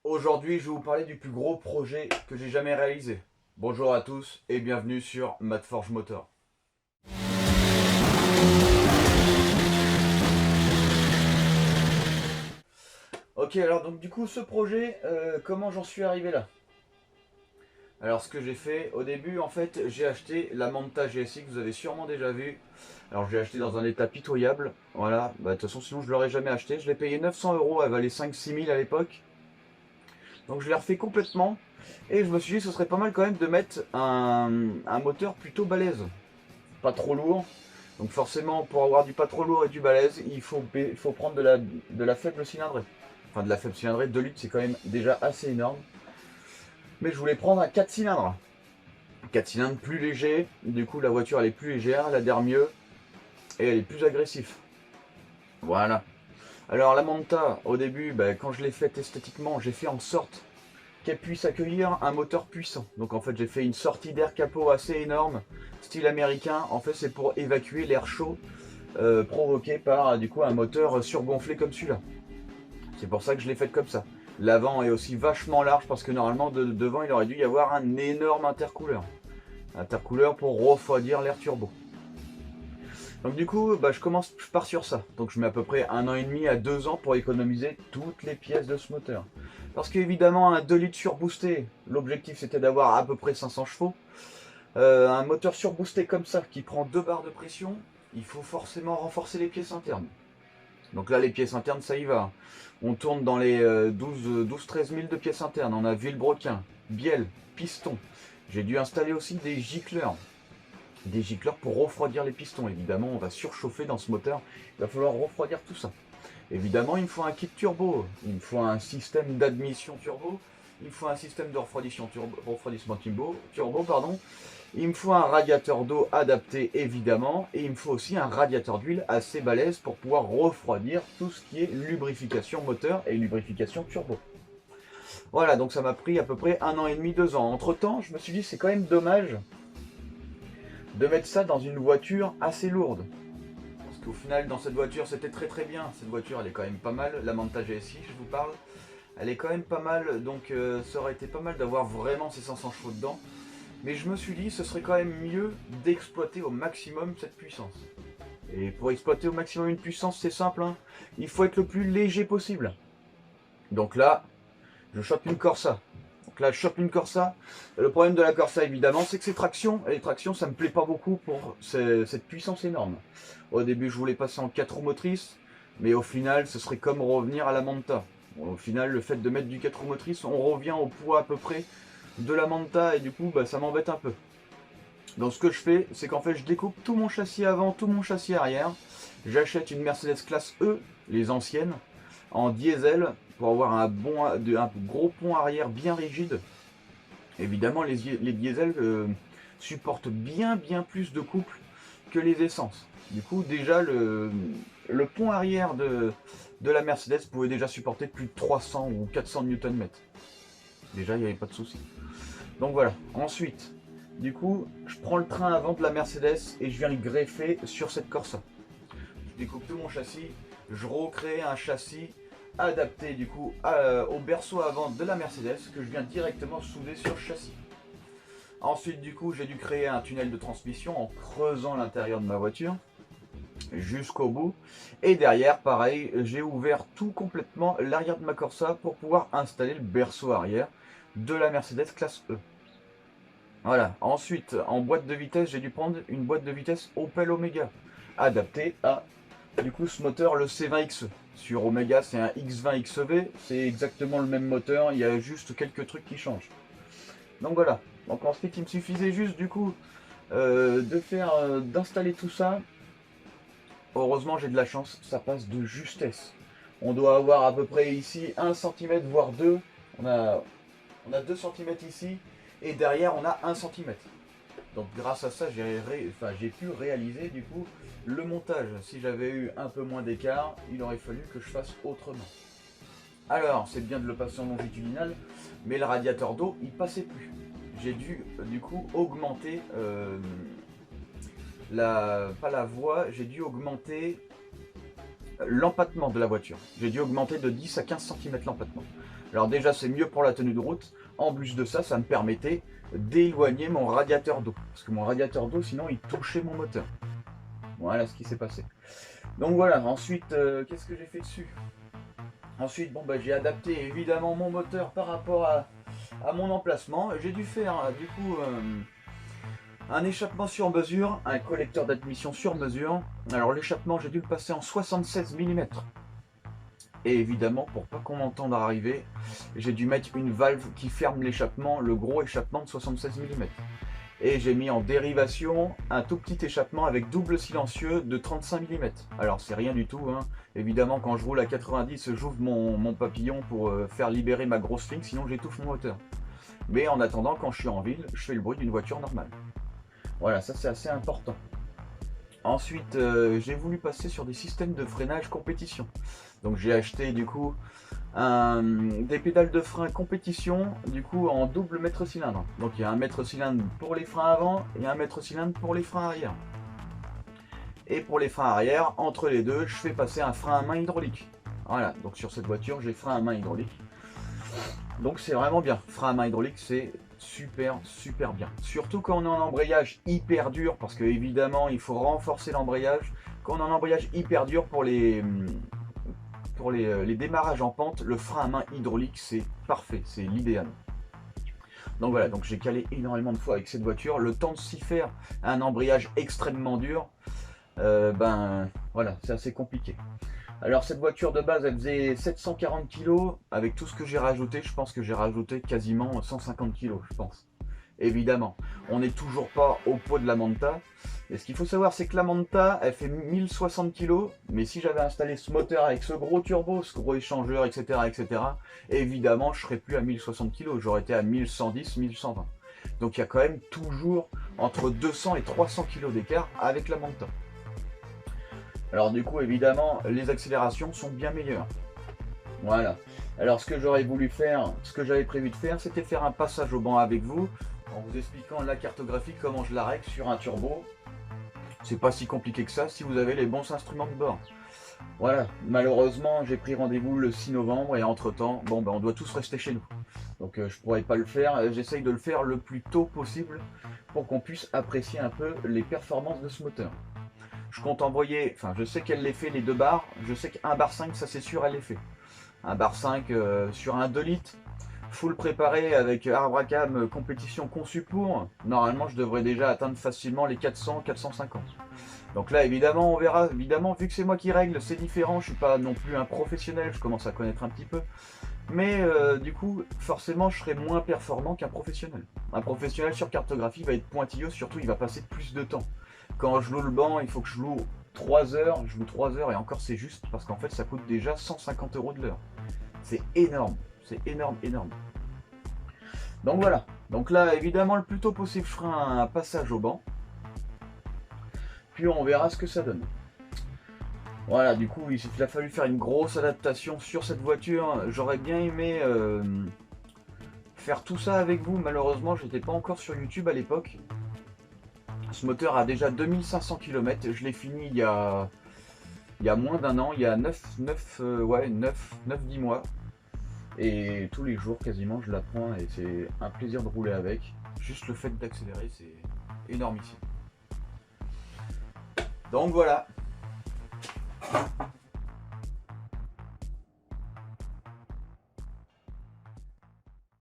Aujourd'hui, je vais vous parler du plus gros projet que j'ai jamais réalisé. Bonjour à tous et bienvenue sur Madforge Motor. Ok, alors donc du coup, ce projet, comment j'en suis arrivé là? Alors ce que j'ai fait, au début, en fait, j'ai acheté la Manta GSI que vous avez sûrement déjà vu. Alors j'ai acheté dans un état pitoyable, voilà, bah de toute façon sinon je l'aurais jamais acheté. Je l'ai payé 900 euros, elle valait 5-6 000 à l'époque. Donc je l'ai refait complètement. Et je me suis dit ce serait pas mal quand même de mettre un moteur plutôt balèze. Pas trop lourd. Donc forcément pour avoir du pas trop lourd et du balèze, il faut prendre de la faible cylindrée. Enfin de la faible cylindrée, 2 litres c'est quand même déjà assez énorme. Mais je voulais prendre un 4 cylindres. 4 cylindres plus léger, du coup la voiture elle est plus légère, elle adhère mieux et elle est plus agressive. Voilà. Alors la Manta, au début, quand je l'ai faite esthétiquement, j'ai fait en sorte qu'elle puisse accueillir un moteur puissant. Donc en fait j'ai fait une sortie d'air capot assez énorme, style américain. En fait c'est pour évacuer l'air chaud provoqué par du coup un moteur surgonflé comme celui-là. C'est pour ça que je l'ai faite comme ça. L'avant est aussi vachement large parce que normalement devant il aurait dû y avoir un énorme intercooleur. Intercooleur pour refroidir l'air turbo. Donc du coup, je pars sur ça. Donc je mets à peu près 1 an et demi à 2 ans pour économiser toutes les pièces de ce moteur. Parce qu'évidemment, un 2 litres surboosté, l'objectif c'était d'avoir à peu près 500 chevaux. Un moteur surboosté comme ça, qui prend 2 barres de pression, il faut forcément renforcer les pièces internes. Donc là, les pièces internes, ça y va. On tourne dans les 12-13 000 de pièces internes. On a vilebrequin, bielle, piston. J'ai dû installer aussi des gicleurs. Des gicleurs pour refroidir les pistons. Évidemment, on va surchauffer dans ce moteur. Il va falloir refroidir tout ça. Évidemment, il me faut un kit turbo. Il me faut un système d'admission turbo. Il me faut un système de refroidissement turbo, pardon. Il me faut un radiateur d'eau adapté évidemment et il me faut aussi un radiateur d'huile assez balèze pour pouvoir refroidir tout ce qui est lubrification moteur et lubrification turbo. Voilà, donc ça m'a pris à peu près 1 an et demi, 2 ans. Entre temps, je me suis dit c'est quand même dommage de mettre ça dans une voiture assez lourde. Parce qu'au final, dans cette voiture, c'était très très bien. Cette voiture, elle est quand même pas mal. La Manta GSI, je vous parle. Elle est quand même pas mal, donc ça aurait été pas mal d'avoir vraiment ces 500 chevaux dedans. Mais je me suis dit, ce serait quand même mieux d'exploiter au maximum cette puissance. Et pour exploiter au maximum une puissance, c'est simple, hein. Il faut être le plus léger possible. Donc là, je chope une Corsa. Donc là, je chope une Corsa. Le problème de la Corsa, évidemment, c'est que c'est traction. Et les tractions, ça me plaît pas beaucoup pour cette puissance énorme. Au début, je voulais passer en 4 roues motrices. Mais au final, ce serait comme revenir à la Manta. Bon, au final, le fait de mettre du 4 roues motrices, on revient au poids à peu près de la Manta. Et du coup, ça m'embête un peu. Donc ce que je fais, c'est qu'en fait je découpe tout mon châssis avant, tout mon châssis arrière. J'achète une Mercedes classe E, les anciennes, en diesel, pour avoir un gros pont arrière bien rigide. Évidemment, les diesels supportent bien plus de couple que les essences. Du coup, déjà, le pont arrière de la Mercedes pouvait déjà supporter plus de 300 ou 400 Nm. Déjà, il n'y avait pas de souci. Donc voilà. Ensuite, du coup, je prends le train avant de la Mercedes et je viens le greffer sur cette Corsa. Je découpe tout mon châssis, je recrée un châssis adapté du coup au berceau avant de la Mercedes que je viens directement souder sur le châssis. Ensuite, du coup, j'ai dû créer un tunnel de transmission en creusant l'intérieur de ma voiture jusqu'au bout. Et derrière, pareil, j'ai ouvert tout complètement l'arrière de ma Corsa pour pouvoir installer le berceau arrière de la Mercedes classe E. Voilà. Ensuite, en boîte de vitesse, j'ai dû prendre une boîte de vitesse Opel Omega, adaptée à du coup ce moteur, le C20XE. Sur Omega, c'est un X20XEV, c'est exactement le même moteur, il y a juste quelques trucs qui changent. Donc voilà. Donc ensuite, il me suffisait juste du coup d'installer tout ça. Heureusement, j'ai de la chance, ça passe de justesse. On doit avoir à peu près ici 1 cm voire 2. On a 2 cm ici et derrière on a 1 cm. Donc grâce à ça, j'ai pu réaliser du coup le montage. Si j'avais eu un peu moins d'écart, il aurait fallu que je fasse autrement. Alors, c'est bien de le passer en longitudinal, mais le radiateur d'eau, il passait plus. J'ai dû du coup augmenter pas la voie, j'ai dû augmenter l'empattement de la voiture. J'ai dû augmenter de 10 à 15 cm l'empattement. Alors déjà c'est mieux pour la tenue de route. En plus de ça, ça me permettait d'éloigner mon radiateur d'eau. Parce que mon radiateur d'eau, sinon il touchait mon moteur. Voilà ce qui s'est passé. Donc voilà, ensuite, qu'est-ce que j'ai fait dessus? Ensuite, bon, bah, j'ai adapté évidemment mon moteur par rapport à mon emplacement. J'ai dû faire du coup un échappement sur mesure, un collecteur d'admission sur mesure. Alors l'échappement, j'ai dû le passer en 76 mm. Et évidemment, pour pas qu'on m'entende arriver, j'ai dû mettre une valve qui ferme l'échappement, le gros échappement de 76 mm. Et j'ai mis en dérivation un tout petit échappement avec double silencieux de 35 mm. Alors c'est rien du tout, hein. Évidemment quand je roule à 90, j'ouvre mon papillon pour faire libérer ma grosse flingue, sinon j'étouffe mon moteur. Mais en attendant, quand je suis en ville, je fais le bruit d'une voiture normale. Voilà, ça c'est assez important. Ensuite, j'ai voulu passer sur des systèmes de freinage compétition. Donc j'ai acheté du coup des pédales de frein compétition, du coup en double mètre cylindre. Donc il y a un mètre cylindre pour les freins avant et un mètre cylindre pour les freins arrière. Et pour les freins arrière, entre les deux, je fais passer un frein à main hydraulique. Voilà, donc sur cette voiture, j'ai frein à main hydraulique. Donc c'est vraiment bien. Frein à main hydraulique, c'est super bien. Surtout quand on est en embrayage hyper dur, parce que évidemment, il faut renforcer l'embrayage. Quand on est en embrayage hyper dur pour les démarrages en pente, le frein à main hydraulique, c'est parfait, c'est l'idéal. Donc voilà, donc j'ai calé énormément de fois avec cette voiture. Le temps de s'y faire à un embrayage extrêmement dur, ben voilà, c'est assez compliqué. Alors cette voiture de base, elle faisait 740 kg. Avec tout ce que j'ai rajouté, je pense que j'ai rajouté quasiment 150 kg, je pense. Évidemment, on n'est toujours pas au poids de la Manta. Et ce qu'il faut savoir, c'est que la Manta, elle fait 1060 kg. Mais si j'avais installé ce moteur avec ce gros turbo, ce gros échangeur, etc., évidemment, je serais plus à 1060 kg. J'aurais été à 1110, 1120. Donc il y a quand même toujours entre 200 et 300 kg d'écart avec la Manta. Alors du coup, évidemment, les accélérations sont bien meilleures. Voilà. Alors ce que j'aurais voulu faire, ce que j'avais prévu de faire, c'était faire un passage au banc avec vous, en vous expliquant la cartographie, comment je la règle sur un turbo. C'est pas si compliqué que ça si vous avez les bons instruments de bord. Voilà, malheureusement j'ai pris rendez-vous le 6 novembre et entre temps, bon ben on doit tous rester chez nous. Donc je pourrais pas le faire, j'essaye de le faire le plus tôt possible pour qu'on puisse apprécier un peu les performances de ce moteur. Je compte envoyer, enfin je sais qu'elle les fait les 2 bars, je sais qu'un bar 5 ça c'est sûr elle les fait. Un bar 5 sur un 2 litres, full préparé avec arbre à cam compétition conçu pour, normalement je devrais déjà atteindre facilement les 400-450. Donc là évidemment on verra, évidemment vu que c'est moi qui règle, c'est différent, je suis pas non plus un professionnel, je commence à connaître un petit peu. Mais du coup, forcément, je serai moins performant qu'un professionnel. Un professionnel sur cartographie va être pointilleux, surtout il va passer plus de temps. Quand je loue le banc, il faut que je loue 3 heures, je loue 3 heures et encore c'est juste parce qu'en fait ça coûte déjà 150 € de l'heure. C'est énorme, énorme. Donc voilà, donc là évidemment le plus tôt possible je ferai un passage au banc. Puis on verra ce que ça donne. Voilà, du coup, il a fallu faire une grosse adaptation sur cette voiture. J'aurais bien aimé faire tout ça avec vous. Malheureusement, j'étais pas encore sur YouTube à l'époque. Ce moteur a déjà 2500 km. Je l'ai fini il y a moins d'un an, il y a 9-10 mois. Et tous les jours, quasiment, je la prends et c'est un plaisir de rouler avec. Juste le fait d'accélérer, c'est énormissime. Donc voilà.